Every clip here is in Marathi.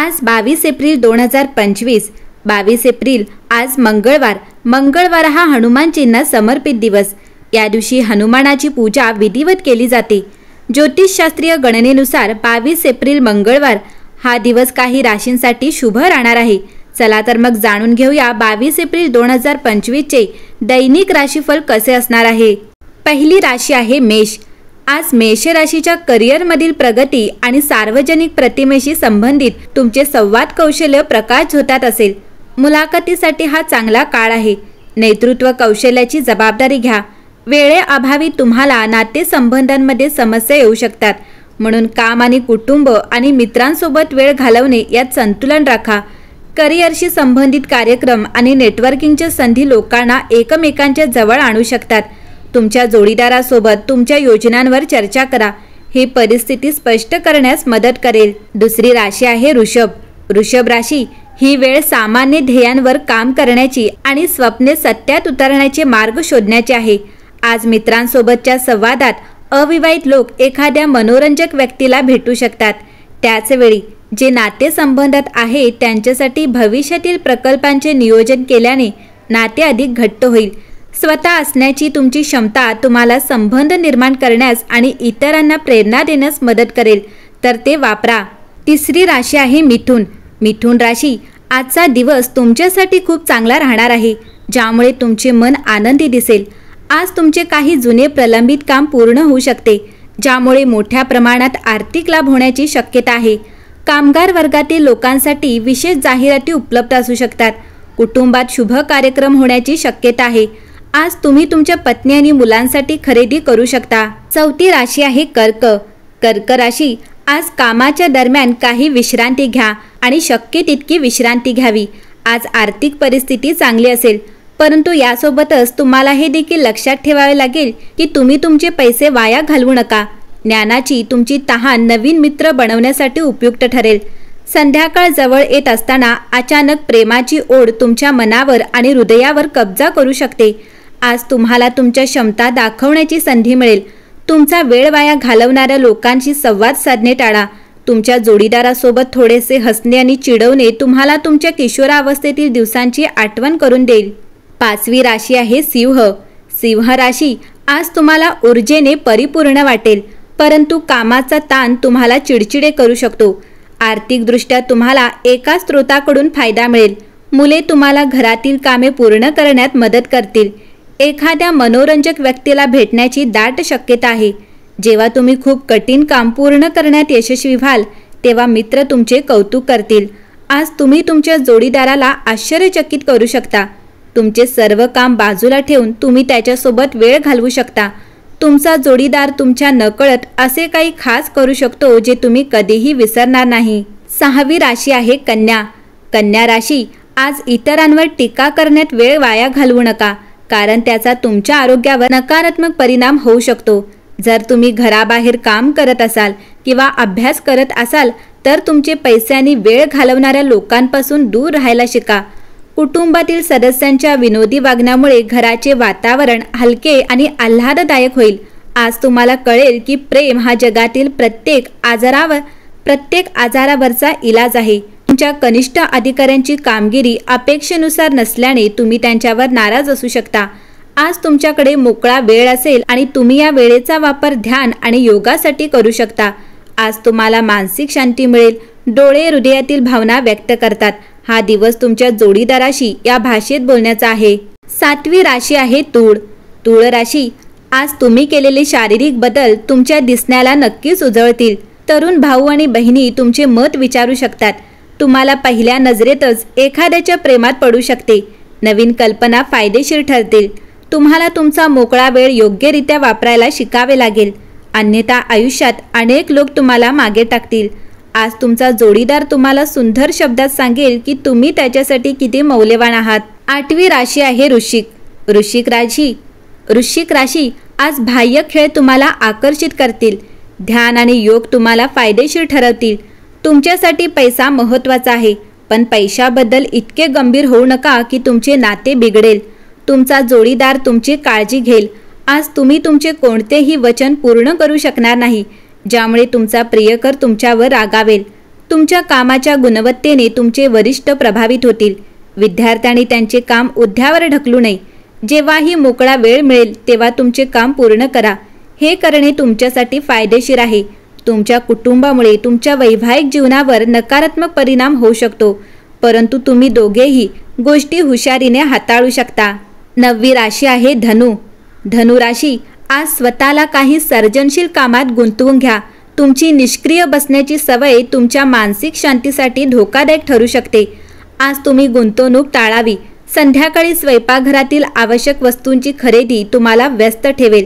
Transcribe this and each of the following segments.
आज 22 एप्रिल 2025। 22 एप्रिल आज मंगळवार हा हनुमान चिन्ह समर्पित दिवस। या दिवशी हनुमानाची पूजा विधिवत केली जाते। ज्योतिषशास्त्रीय गणनेनुसार 22 एप्रिल मंगळवार हा दिवस काही राशींसाठी शुभ राहणार आहे। चला तर मग जाणून घेऊया 22 एप्रिल 2025 चे दैनिक राशीफल कसे असणार आहे। पहिली राशी आहे मेष। आज मेष राशीच्या करिअरमधील प्रगती आणि सार्वजनिक प्रतिमेशी संबंधित तुमचे संवाद कौशल्य प्रकाश झोतात असेल। मुलाखतीसाठी हा चांगला काळ आहे। नेतृत्व कौशल्याची जबाबदारी घ्या। वेळेअभावी तुम्हाला नातेसंबंधांमध्ये समस्या येऊ शकतात, म्हणून काम आणि कुटुंब आणि मित्रांसोबत वेळ घालवणे यात संतुलन राखा। करिअरशी संबंधित कार्यक्रम आणि नेटवर्किंगच्या संधी लोकांना एकमेकांच्या जवळ आणू शकतात। तुमच्या जोडीदारासोबत तुमच्या योजनांवर चर्चा करा, ही परिस्थिती स्पष्ट करण्यास मदत करेल। दुसरी राशी आहे वृषभ। वृषभ राशी ही वेळ सामान्य ध्येयांवर काम करण्याची आणि स्वप्ने सत्यात उतरण्याचे मार्ग शोधण्याचे आहे। आज मित्रांसोबतच्या संवादात अविवाहित लोक एखाद्या मनोरंजक व्यक्तीला भेटू शकतात। त्याचवेळी जे नातेसंबंधात आहे त्यांच्यासाठी भविष्यातील प्रकल्पांचे नियोजन केल्याने नाते अधिक घट्ट होईल। स्वतः असण्याची तुमची क्षमता तुम्हाला संबंध निर्माण करण्यास आणि इतरांना प्रेरणा देण्यास मदत करेल, तर ते वापरा। तिसरी राशी आहे मिथुन। मिथुन राशी आजचा दिवस तुमच्यासाठी खूप चांगला राहणार आहे, ज्यामुळे तुमचे मन आनंदी दिसेल। आज तुमचे काही जुने प्रलंबित काम पूर्ण होऊ शकते, ज्यामुळे मोठ्या प्रमाणात आर्थिक लाभ होण्याची शक्यता आहे। कामगार वर्गातील लोकांसाठी विशेष जाहिराती उपलब्ध असू शकतात। कुटुंबात शुभ कार्यक्रम होण्याची शक्यता आहे। आज तुम्ही तुमच्या पत्नी आणि मुलांसाठी खरेदी करू शकता। चौथी राशी आहे कर्क। कर्क राशी आज कामाच्या दरम्यान काही विश्रांती घ्या आणि शक्य तितकी विश्रांती घ्यावी। आज आर्थिक परिस्थिती चांगली असेल, परंतु यासोबतच तुम्हाला हे देखील लक्षात ठेवावे लागेल की तुम्ही तुमचे पैसे वाया घालवू नका। ज्ञानाची तुमची तहान नवीन मित्र बनवण्यासाठी उपयुक्त ठरेल। संध्याकाळ जवळ येत असताना अचानक प्रेमाची ओढ तुमच्या मनावर आणि हृदयावर कब्जा करू शकते। आज तुम्हाला तुमच्या क्षमता दाखवण्याची संधी मिळेल। तुमचा वेळ वाया घालवणाऱ्या लोकांशी संवाद साधणे टाळा। तुमच्या जोडीदारासोबत थोडेसे हसणे आणि चिडवणे तुम्हाला तुमच्या किशोरावस्थेतील दिवसांची आठवण करून देईल। पाचवी राशी आहे सिंह। सिंह राशी आज तुम्हाला ऊर्जेने परिपूर्ण वाटेल, परंतु कामाचा ताण तुम्हाला चिडचिडे करू शकतो। आर्थिकदृष्ट्या तुम्हाला एका स्रोताकडून फायदा मिळेल। मुले तुम्हाला घरातील कामे पूर्ण करण्यात मदत करतील। एखाद्या मनोरंजक व्यक्तीला भेटण्याची दाट शक्यता आहे। जेव्हा तुम्ही खूप कठीण काम पूर्ण करण्यात यशस्वी व्हाल, तेव्हा मित्र तुमचे कौतुक करतील। आज तुम्ही तुमच्या जोडीदाराला आश्चर्यचकित करू शकता। तुमचे सर्व काम बाजूला ठेवून तुम्ही त्याच्यासोबत वेळ घालवू शकता। तुमचा जोडीदार तुमच्या नकळत असे काही खास करू शकतो जे तुम्ही कधीही विसरणार नाही। सहावी राशी आहे कन्या। कन्या राशी आज इतरांवर टीका करण्यात वेळ वाया घालवू नका, कारण त्याचा तुमच्या आरोग्यावर नकारात्मक परिणाम होऊ शकतो। जर तुम्ही घराबाहेर काम करत असाल किंवा अभ्यास करत असाल तर तुमचे पैसे आणि वेळ घालवणाऱ्या लोकांपासून दूर राहायला शिका। कुटुंबातील सदस्यांच्या विनोदी वागण्यामुळे घराचे वातावरण हलके आणि आल्हाददायक होईल। आज तुम्हाला कळेल की प्रेम हा जगातील प्रत्येक आजारावरचा इलाज आहे। तुमच्या कनिष्ठ अधिकाऱ्यांची कामगिरी अपेक्षेनुसार नसल्याने तुम्ही त्यांच्यावर नाराज असू शकता। आज तुमच्याकडे मोकळा वेळ असेल आणि तुम्ही या वेळेचा वापर ध्यान आणि योगासाठी करू शकता। आज तुम्हाला मानसिक शांती मिळेल। डोळे हृदयातील भावना व्यक्त करतात। हा दिवस तुमच्या जोडीदाराशी या भाषेत बोलण्याचा आहे। सातवी राशी आहे तूळ। तूळ राशी आज तुम्ही केलेले शारीरिक बदल तुमच्या दिसण्याला नक्कीच उजळतील। तरुण भाऊ आणि बहिणी तुमचे मत विचारू शकतात। तुम्हाला पहिल्या नजरेतच एखाद्याच्या प्रेमात पडू शकते। नवीन कल्पना फायदेशीर ठरतील। तुम्हाला तुमचा मोकळा वेळ योग्यरित्या वापरायला शिकावे लागेल, अन्यथा आयुष्यात अनेक लोक तुम्हाला मागे टाकतील। आज तुमचा जोडीदार तुम्हाला सुंदर शब्दात सांगेल की तुम्ही त्याच्यासाठी किती मौल्यवान आहात। आठवी राशी आहे वृश्चिक। वृश्चिक राशी आज बाह्य खेळ तुम्हाला आकर्षित करतील। ध्यान आणि योग तुम्हाला फायदेशीर ठरवतील। तुमच्यासाठी पैसा महत्त्वाचा आहे, पण पैशाबद्दल इतके गंभीर होऊ नका की तुमचे नाते बिघडेल। तुमचा जोडीदार तुमची काळजी घेईल। आज तुम्ही तुमचे कोणतेही वचन पूर्ण करू शकणार नाही, ज्यामुळे तुमचा प्रियकर तुमच्यावर रागावेल। तुमच्या कामाच्या गुणवत्तेने तुमचे वरिष्ठ प्रभावित होतील। विद्यार्थ्यांनी त्यांचे काम उद्यावर ढकलू नये। जेव्हाही मोकळा वेळ मिळेल तेव्हा तुमचे काम पूर्ण करा। हे करणे तुमच्यासाठी फायदेशीर आहे। तुमच्या कुटुंबामुळे तुमच्या वैवाहिक जीवनावर नकारात्मक परिणाम होऊ शकतो, परंतु तुम्ही दोघेही गोष्टी हुशारीने हाताळू शकता। 9वी राशी आहे धनु। धनु राशी, आज स्वतःला काही सर्जनशील कामात गुंतवून घ्या। तुमची निष्क्रिय बसण्याची सवय तुमच्या मानसिक शांतीसाठी धोकादायक ठरू शकते। आज तुम्ही गुंतवणूक टाळावी। संध्याकाळी स्वयंपाकघरातील आवश्यक वस्तूंची खरेदी तुम्हाला व्यस्त ठेवेल।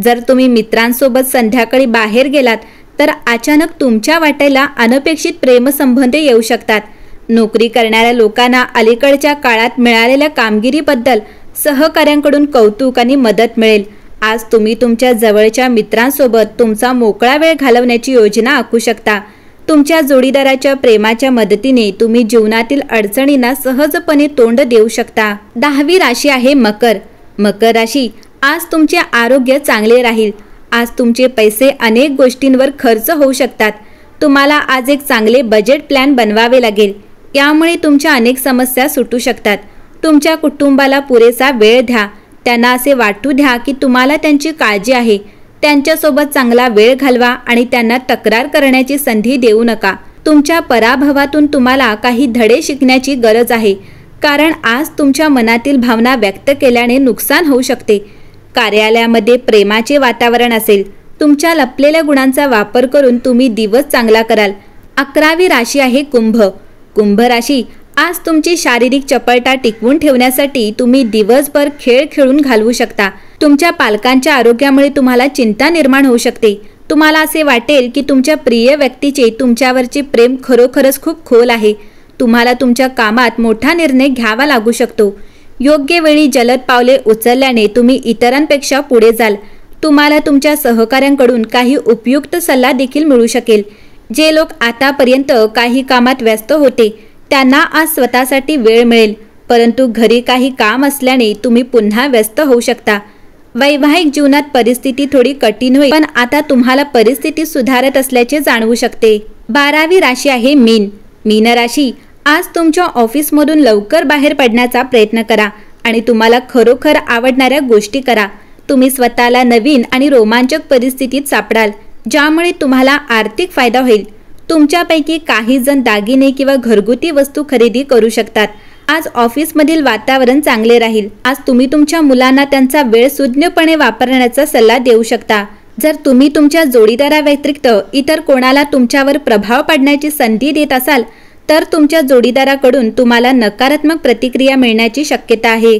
जर तुम्ही मित्रांसोबत संध्याकाळी बाहेर गेलात तर अचानक तुमच्या वाटेला अनपेक्षित प्रेमसंबंध येऊ शकतात। नोकरी करणाऱ्या लोकांना अलीकडच्या काळात मिळालेल्या कामगिरीबद्दल सहकाऱ्यांकडून कौतुक आणि मदत मिळेल। आज तुम्ही तुमच्या जवळच्या मित्रांसोबत तुमचा मोकळा वेळ घालवण्याची योजना आखू शकता। तुमच्या जोडीदाराच्या प्रेमाच्या मदतीने तुम्ही जीवनातील अडचणींना सहजपणे तोंड देऊ शकता। 10वी राशी आहे मकर। मकर राशी, आज तुमचे आरोग्य चांगले राहील। आज तुमचे पैसे अनेक गोष्टींवर खर्च होऊ शकतात। तुम्हाला आज एक चांगले बजेट प्लॅन बनवावे लागेल। यामुळे तुमच्या अनेक समस्या सुटू शकतात। तुमच्या कुटुंबाला पुरेसा वेळ द्या। त्यांना असे वाटू द्या की तुम्हाला त्यांची काळजी आहे। त्यांच्यासोबत चांगला वेळ घालवा आणि त्यांना तक्रार करण्याची संधी देऊ नका। तुमच्या पराभवातून तुम्हाला काही धडे शिकण्याची गरज आहे, कारण आज तुमच्या मनातील भावना व्यक्त केल्याने नुकसान होऊ शकते। कार्यालयामध्ये प्रेमाचे वातावरण असेल। तुमच्या लपलेल्या गुणांचा वापर करून तुम्ही दिवस चांगला कराल। 11वी राशी आहे कुंभ। कुंभ राशी, आज तुमची शारीरिक चपळता टिकवून ठेवण्यासाठी तुम्ही दिवसभर खेळ खेळून घालवू शकता। तुमच्या पालकांच्या आरोग्यामुळे तुम्हाला चिंता निर्माण होऊ शकते। तुम्हाला असे वाटेल की तुमच्या प्रिय व्यक्तीचे तुमच्यावरचे प्रेम खरोखरच खूप खोल आहे। तुम्हाला तुमच्या कामात मोठा निर्णय घ्यावा लागू शकतो। योग्य वेळी जलद पावले उचलल्याने तुम्ही इतरांपेक्षा पुढे जाल। तुम्हाला तुमच्या सहकाऱ्यांकडून काही उपयुक्त सल्ला देखील मिळू शकेल। जे लोक आतापर्यंत काही कामात व्यस्त होते त्यांना आज स्वतःसाठी वेळ मिळेल, परंतु घरी काही काम असल्याने तुम्ही पुन्हा व्यस्त होऊ शकता। वैवाहिक जीवनात परिस्थिती थोडी कठीण होईल, पण आता तुम्हाला परिस्थिती सुधारत असल्याचे जाणवू शकते। 12वी राशी आहे मीन। मीन राशी, आज तुमच्या ऑफिसमधून लवकर बाहेर पडण्याचा प्रयत्न करा आणि तुम्हाला खरोखर आवडणाऱ्या गोष्टी करा। तुम्ही स्वतःला नवीन आणि रोमांचक परिस्थितीत सापडाल, ज्यामुळे तुम्हाला आर्थिक फायदा होईल। तुमच्यापैकी काही जण दागिने किंवा घरगुती वस्तू खरेदी करू शकतात। आज ऑफिसमधील वातावरण चांगले राहील। आज तुम्ही तुमच्या मुलांना त्यांचा वेळ सुज्ञपणे वापरण्याचा सल्ला देऊ शकता। जर तुम्ही तुमच्या जोडीदाराव्यतिरिक्त इतर कोणाला तुमच्यावर प्रभाव पाडण्याची संधी देत असाल तर तुमच्या जोडीदाराकडून तुम्हाला नकारात्मक प्रतिक्रिया मिळण्याची शक्यता आहे।